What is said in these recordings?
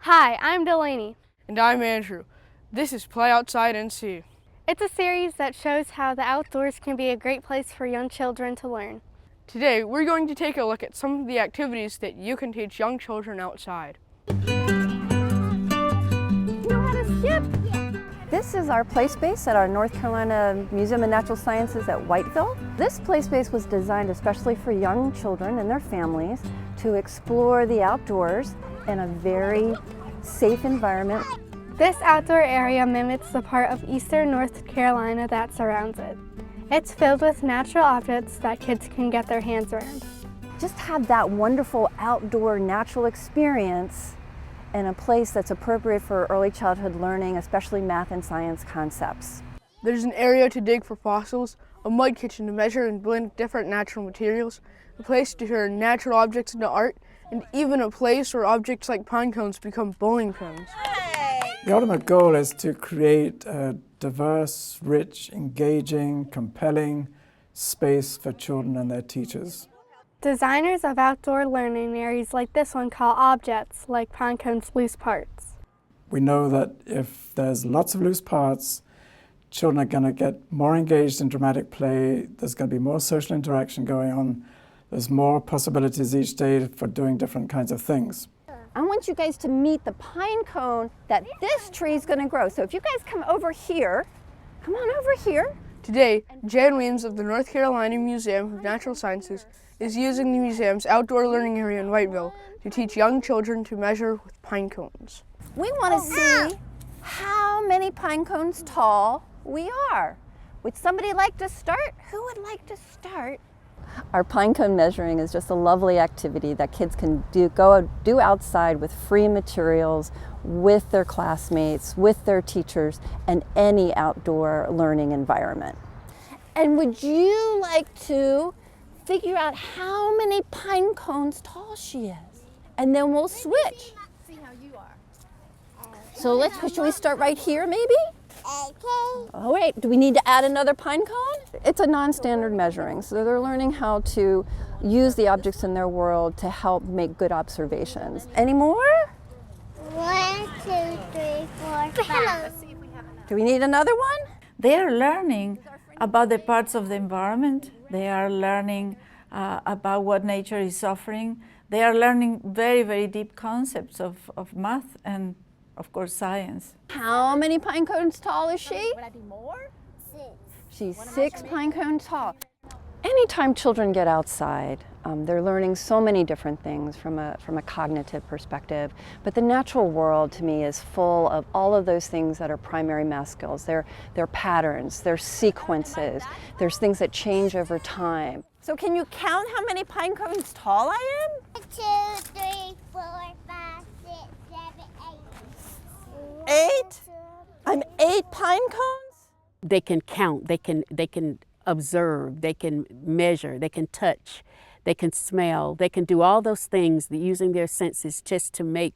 Hi, I'm Delaney. And I'm Andrew. This is Play Outside and See. It's a series that shows how the outdoors can be a great place for young children to learn. Today, we're going to take a look at some of the activities that you can teach young children outside. This is our play space at our North Carolina Museum of Natural Sciences at Whiteville. This play space was designed especially for young children and their families to explore the outdoors in a very safe environment. This outdoor area mimics the part of eastern North Carolina that surrounds it. It's filled with natural objects that kids can get their hands around. Just have that wonderful outdoor natural experience in a place that's appropriate for early childhood learning, especially math and science concepts. There's an area to dig for fossils, a mud kitchen to measure and blend different natural materials, a place to turn natural objects into art, and even a place where objects like pine cones become bowling pins. The ultimate goal is to create a diverse, rich, engaging, compelling space for children and their teachers. Designers of outdoor learning areas like this one call objects like pine cones loose parts. We know that if there's lots of loose parts, children are going to get more engaged in dramatic play, there's going to be more social interaction going on, there's more possibilities each day for doing different kinds of things. I want you guys to meet the pine cone that this tree is going to grow. So if you guys come over here, come on over here. Today, Jan Weems of the North Carolina Museum of Natural Sciences is using the museum's outdoor learning area in Whiteville to teach young children to measure with pine cones. We want to see how many pine cones tall we are. Would somebody like to start? Who would like to start? Our pine cone measuring is just a lovely activity that kids can do outside with free materials, with their classmates, with their teachers, and any outdoor learning environment. And would you like to figure out how many pine cones tall she is? And then we'll switch. See how you are. So should we start right here maybe? Okay. Oh wait, do we need to add another pine cone? It's a non-standard measuring, so they're learning how to use the objects in their world to help make good observations. Any more? 1, 2, 3, 4, 5. Do we need another one? They are learning about the parts of the environment. They are learning about what nature is offering. They are learning very, very deep concepts of math and, of course, science. How many pine cones tall is she? Would I do more? 6. She's 6 pine cones tall. Anytime children get outside, they're learning so many different things from a cognitive perspective. But the natural world, to me, is full of all of those things that are primary math skills. They're patterns, they're sequences, there's things that change over time. So can you count how many pine cones tall I am? 2, 3, 4, 5, 6, 7, 8. 8? I'm 8 pine cones? They can count, they can observe, they can measure, they can touch, they can smell, they can do all those things using their senses just to make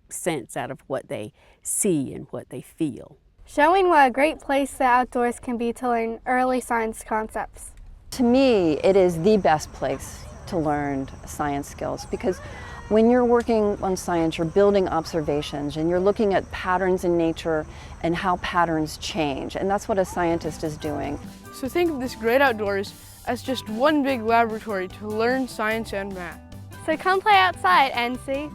sense out of what they see and what they feel. Showing what a great place the outdoors can be to learn early science concepts. To me, it is the best place to learn science skills because when you're working on science, you're building observations and you're looking at patterns in nature and how patterns change. And that's what a scientist is doing. So think of this great outdoors as just one big laboratory to learn science and math. So come play outside and see.